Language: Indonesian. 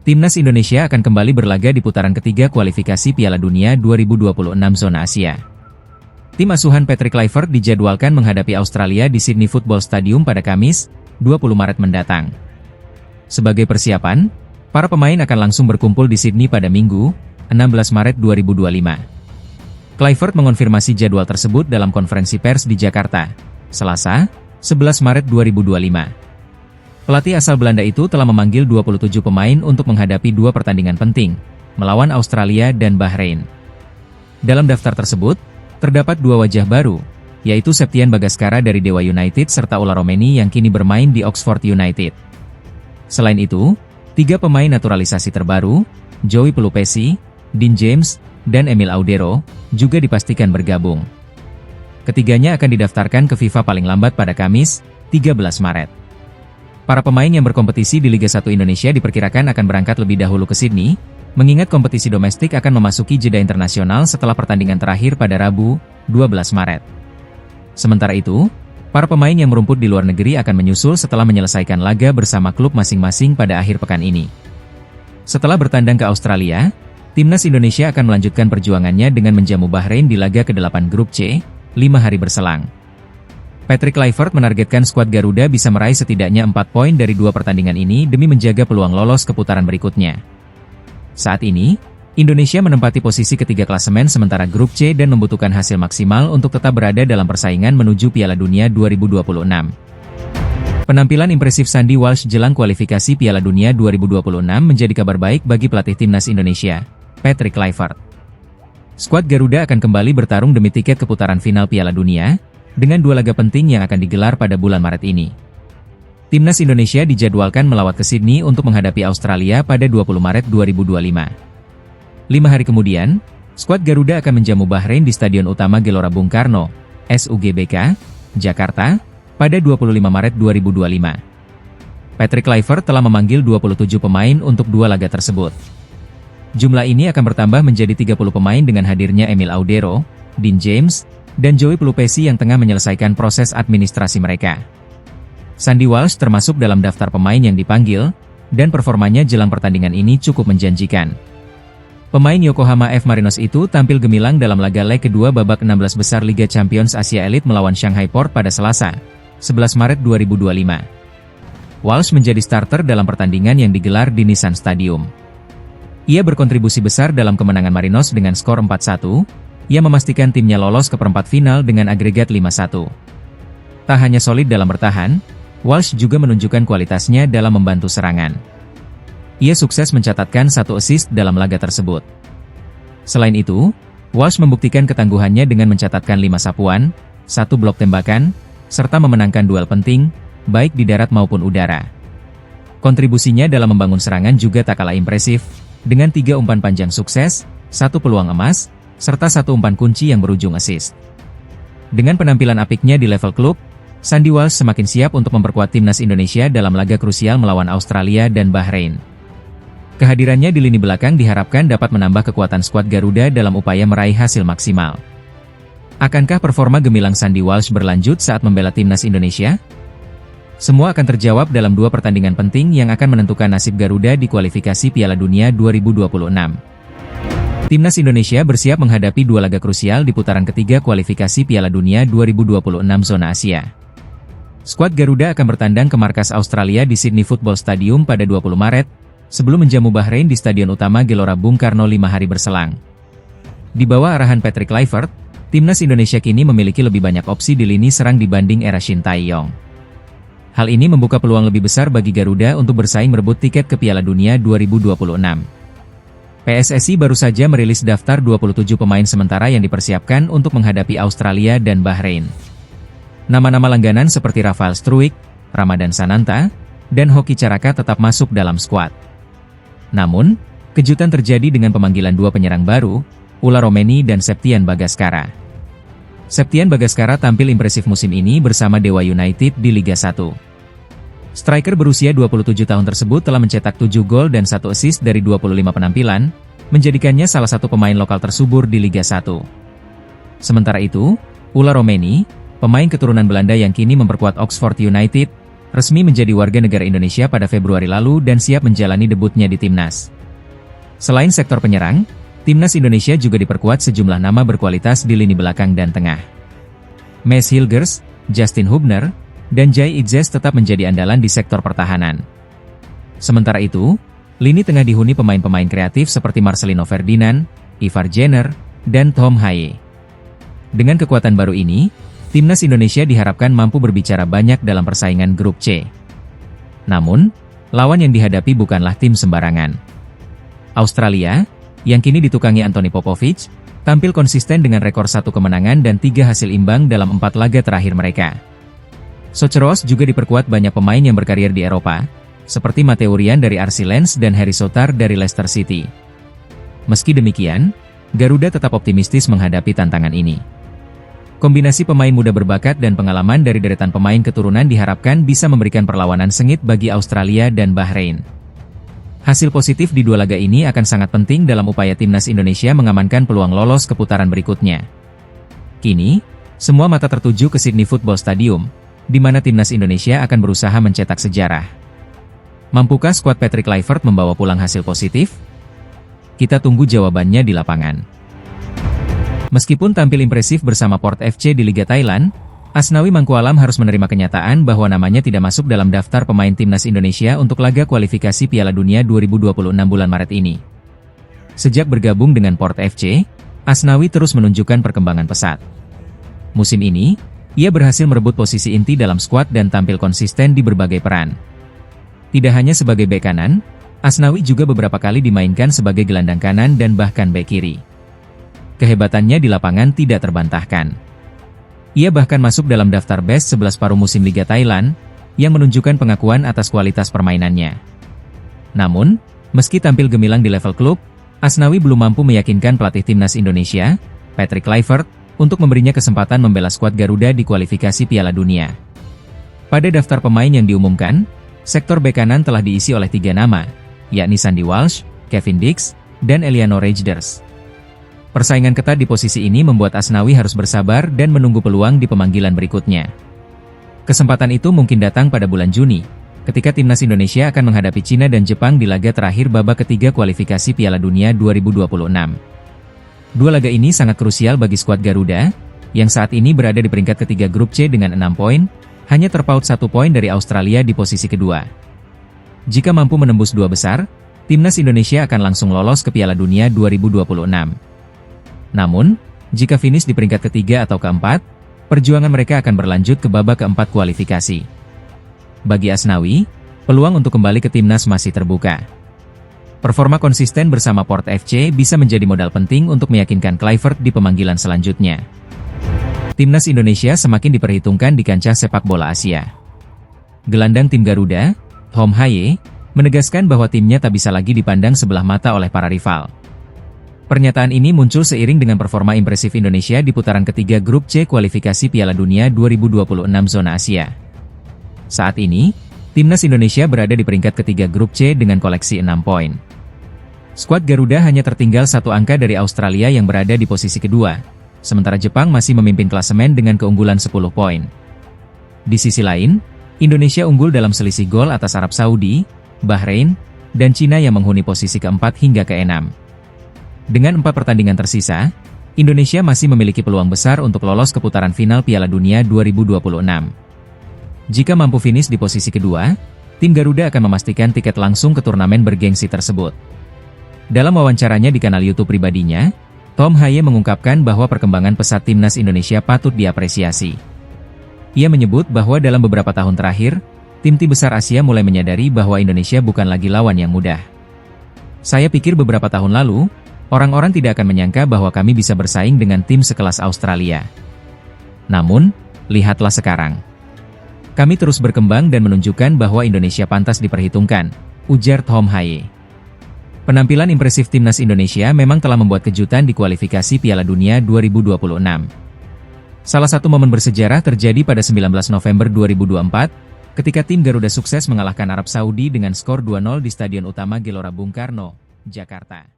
Timnas Indonesia akan kembali berlaga di putaran ketiga kualifikasi Piala Dunia 2026 zona Asia. Tim asuhan Patrick Kluivert dijadwalkan menghadapi Australia di Sydney Football Stadium pada Kamis, 20 Maret mendatang. Sebagai persiapan, para pemain akan langsung berkumpul di Sydney pada Minggu, 16 Maret 2025. Kluivert mengonfirmasi jadwal tersebut dalam konferensi pers di Jakarta, Selasa, 11 Maret 2025. Pelatih asal Belanda itu telah memanggil 27 pemain untuk menghadapi dua pertandingan penting, melawan Australia dan Bahrain. Dalam daftar tersebut, terdapat dua wajah baru, yaitu Septian Bagaskara dari Dewa United serta Ola Romeni yang kini bermain di Oxford United. Selain itu, tiga pemain naturalisasi terbaru, Joey Pelupesi, Dean James, dan Emil Audero, juga dipastikan bergabung. Ketiganya akan didaftarkan ke FIFA paling lambat pada Kamis, 13 Maret. Para pemain yang berkompetisi di Liga 1 Indonesia diperkirakan akan berangkat lebih dahulu ke Sydney, mengingat kompetisi domestik akan memasuki jeda internasional setelah pertandingan terakhir pada Rabu, 12 Maret. Sementara itu, para pemain yang merumput di luar negeri akan menyusul setelah menyelesaikan laga bersama klub masing-masing pada akhir pekan ini. Setelah bertandang ke Australia, Timnas Indonesia akan melanjutkan perjuangannya dengan menjamu Bahrain di laga ke-8 Grup C, 5 hari berselang. Patrick Kluivert menargetkan skuad Garuda bisa meraih setidaknya 4 poin dari dua pertandingan ini demi menjaga peluang lolos ke putaran berikutnya. Saat ini, Indonesia menempati posisi ketiga klasemen sementara Grup C dan membutuhkan hasil maksimal untuk tetap berada dalam persaingan menuju Piala Dunia 2026. Penampilan impresif Sandy Walsh jelang kualifikasi Piala Dunia 2026 menjadi kabar baik bagi pelatih Timnas Indonesia, Patrick Kluivert. Skuad Garuda akan kembali bertarung demi tiket ke putaran final Piala Dunia, dengan dua laga penting yang akan digelar pada bulan Maret ini. Timnas Indonesia dijadwalkan melawat ke Sydney untuk menghadapi Australia pada 20 Maret 2025. 5 hari kemudian, skuad Garuda akan menjamu Bahrain di Stadion Utama Gelora Bung Karno, SUGBK, Jakarta, pada 25 Maret 2025. Patrick Kluivert telah memanggil 27 pemain untuk dua laga tersebut. Jumlah ini akan bertambah menjadi 30 pemain dengan hadirnya Emil Audero, Dean James, dan Joey Pelupesi yang tengah menyelesaikan proses administrasi mereka. Sandy Walsh termasuk dalam daftar pemain yang dipanggil, dan performanya jelang pertandingan ini cukup menjanjikan. Pemain Yokohama F. Marinos itu tampil gemilang dalam laga leg kedua babak 16 besar Liga Champions Asia Elite melawan Shanghai Port pada Selasa, 11 Maret 2025. Walsh menjadi starter dalam pertandingan yang digelar di Nissan Stadium. Ia berkontribusi besar dalam kemenangan Marinos dengan skor 4-1, ia memastikan timnya lolos ke perempat final dengan agregat 5-1. Tak hanya solid dalam bertahan, Walsh juga menunjukkan kualitasnya dalam membantu serangan. Ia sukses mencatatkan 1 assist dalam laga tersebut. Selain itu, Walsh membuktikan ketangguhannya dengan mencatatkan 5 sapuan, 1 blok tembakan, serta memenangkan duel penting, baik di darat maupun udara. Kontribusinya dalam membangun serangan juga tak kalah impresif, dengan 3 umpan panjang sukses, 1 peluang emas, serta 1 umpan kunci yang berujung assist. Dengan penampilan apiknya di level klub, Sandy Walsh semakin siap untuk memperkuat Timnas Indonesia dalam laga krusial melawan Australia dan Bahrain. Kehadirannya di lini belakang diharapkan dapat menambah kekuatan skuad Garuda dalam upaya meraih hasil maksimal. Akankah performa gemilang Sandy Walsh berlanjut saat membela Timnas Indonesia? Semua akan terjawab dalam dua pertandingan penting yang akan menentukan nasib Garuda di kualifikasi Piala Dunia 2026. Timnas Indonesia bersiap menghadapi dua laga krusial di putaran ketiga kualifikasi Piala Dunia 2026 zona Asia. Skuad Garuda akan bertandang ke markas Australia di Sydney Football Stadium pada 20 Maret, sebelum menjamu Bahrain di Stadion Utama Gelora Bung Karno 5 hari berselang. Di bawah arahan Patrick Kluivert, Timnas Indonesia kini memiliki lebih banyak opsi di lini serang dibanding era Shin Tae-yong. Hal ini membuka peluang lebih besar bagi Garuda untuk bersaing merebut tiket ke Piala Dunia 2026. PSSI baru saja merilis daftar 27 pemain sementara yang dipersiapkan untuk menghadapi Australia dan Bahrain. Nama-nama langganan seperti Rafael Struijk, Ramadan Sananta, dan Hoki Caraka tetap masuk dalam skuad. Namun, kejutan terjadi dengan pemanggilan dua penyerang baru, Ola Romeni dan Septian Bagaskara. Septian Bagaskara tampil impresif musim ini bersama Dewa United di Liga 1. Striker berusia 27 tahun tersebut telah mencetak 7 gol dan 1 assist dari 25 penampilan, menjadikannya salah satu pemain lokal tersubur di Liga 1. Sementara itu, Ula Romeni, pemain keturunan Belanda yang kini memperkuat Oxford United, resmi menjadi warga negara Indonesia pada Februari lalu dan siap menjalani debutnya di timnas. Selain sektor penyerang, timnas Indonesia juga diperkuat sejumlah nama berkualitas di lini belakang dan tengah. Maes Hilgers, Justin Hubner, dan Jai Itzes tetap menjadi andalan di sektor pertahanan. Sementara itu, lini tengah dihuni pemain-pemain kreatif seperti Marcelino Ferdinand, Ivar Jenner, dan Tom Haye. Dengan kekuatan baru ini, timnas Indonesia diharapkan mampu berbicara banyak dalam persaingan grup C. Namun, lawan yang dihadapi bukanlah tim sembarangan. Australia, yang kini ditukangi Anthony Popovic, tampil konsisten dengan rekor 1 kemenangan dan 3 hasil imbang dalam 4 laga terakhir mereka. Soceros juga diperkuat banyak pemain yang berkarir di Eropa, seperti Matteo Ryan dari RC Lens dan Harry Souttar dari Leicester City. Meski demikian, Garuda tetap optimistis menghadapi tantangan ini. Kombinasi pemain muda berbakat dan pengalaman dari deretan pemain keturunan diharapkan bisa memberikan perlawanan sengit bagi Australia dan Bahrain. Hasil positif di 2 laga ini akan sangat penting dalam upaya timnas Indonesia mengamankan peluang lolos ke putaran berikutnya. Kini, semua mata tertuju ke Sydney Football Stadium, di mana timnas Indonesia akan berusaha mencetak sejarah. Mampukah skuad Patrick Kluivert membawa pulang hasil positif? Kita tunggu jawabannya di lapangan. Meskipun tampil impresif bersama Port FC di Liga Thailand, Asnawi Mangkualam harus menerima kenyataan bahwa namanya tidak masuk dalam daftar pemain timnas Indonesia untuk laga kualifikasi Piala Dunia 2026 bulan Maret ini. Sejak bergabung dengan Port FC, Asnawi terus menunjukkan perkembangan pesat. Musim ini, ia berhasil merebut posisi inti dalam skuad dan tampil konsisten di berbagai peran. Tidak hanya sebagai bek kanan, Asnawi juga beberapa kali dimainkan sebagai gelandang kanan dan bahkan bek kiri. Kehebatannya di lapangan tidak terbantahkan. Ia bahkan masuk dalam daftar Best 11 paruh musim Liga Thailand, yang menunjukkan pengakuan atas kualitas permainannya. Namun, meski tampil gemilang di level klub, Asnawi belum mampu meyakinkan pelatih timnas Indonesia, Patrick Kluivert, untuk memberinya kesempatan membela skuad Garuda di kualifikasi Piala Dunia. Pada daftar pemain yang diumumkan, sektor bek kanan telah diisi oleh 3 nama, yakni Sandy Walsh, Kevin Dix, dan Eliano Rejders. Persaingan ketat di posisi ini membuat Asnawi harus bersabar dan menunggu peluang di pemanggilan berikutnya. Kesempatan itu mungkin datang pada bulan Juni, ketika timnas Indonesia akan menghadapi Cina dan Jepang di laga terakhir babak ketiga kualifikasi Piala Dunia 2026. 2 laga ini sangat krusial bagi skuad Garuda, yang saat ini berada di peringkat ketiga grup C dengan 6 poin, hanya terpaut 1 poin dari Australia di posisi kedua. Jika mampu menembus 2 besar, timnas Indonesia akan langsung lolos ke Piala Dunia 2026. Namun, jika finish di peringkat ketiga atau keempat, perjuangan mereka akan berlanjut ke babak keempat kualifikasi. Bagi Asnawi, peluang untuk kembali ke timnas masih terbuka. Performa konsisten bersama Port FC bisa menjadi modal penting untuk meyakinkan Kluivert di pemanggilan selanjutnya. Timnas Indonesia semakin diperhitungkan di kancah sepak bola Asia. Gelandang tim Garuda, Tom Haye, menegaskan bahwa timnya tak bisa lagi dipandang sebelah mata oleh para rival. Pernyataan ini muncul seiring dengan performa impresif Indonesia di putaran ketiga grup C kualifikasi Piala Dunia 2026 zona Asia. Saat ini, timnas Indonesia berada di peringkat ketiga grup C dengan koleksi 6 poin. Skuad Garuda hanya tertinggal 1 angka dari Australia yang berada di posisi kedua, sementara Jepang masih memimpin klasemen dengan keunggulan 10 poin. Di sisi lain, Indonesia unggul dalam selisih gol atas Arab Saudi, Bahrain, dan Cina yang menghuni posisi keempat hingga keenam. Dengan 4 pertandingan tersisa, Indonesia masih memiliki peluang besar untuk lolos ke putaran final Piala Dunia 2026. Jika mampu finish di posisi kedua, tim Garuda akan memastikan tiket langsung ke turnamen bergengsi tersebut. Dalam wawancaranya di kanal YouTube pribadinya, Tom Haye mengungkapkan bahwa perkembangan pesat timnas Indonesia patut diapresiasi. Ia menyebut bahwa dalam beberapa tahun terakhir, tim-tim besar Asia mulai menyadari bahwa Indonesia bukan lagi lawan yang mudah. Saya pikir beberapa tahun lalu, orang-orang tidak akan menyangka bahwa kami bisa bersaing dengan tim sekelas Australia. Namun, lihatlah sekarang. Kami terus berkembang dan menunjukkan bahwa Indonesia pantas diperhitungkan, ujar Tom Haye. Penampilan impresif timnas Indonesia memang telah membuat kejutan di kualifikasi Piala Dunia 2026. Salah satu momen bersejarah terjadi pada 19 November 2024, ketika tim Garuda sukses mengalahkan Arab Saudi dengan skor 2-0 di Stadion Utama Gelora Bung Karno, Jakarta.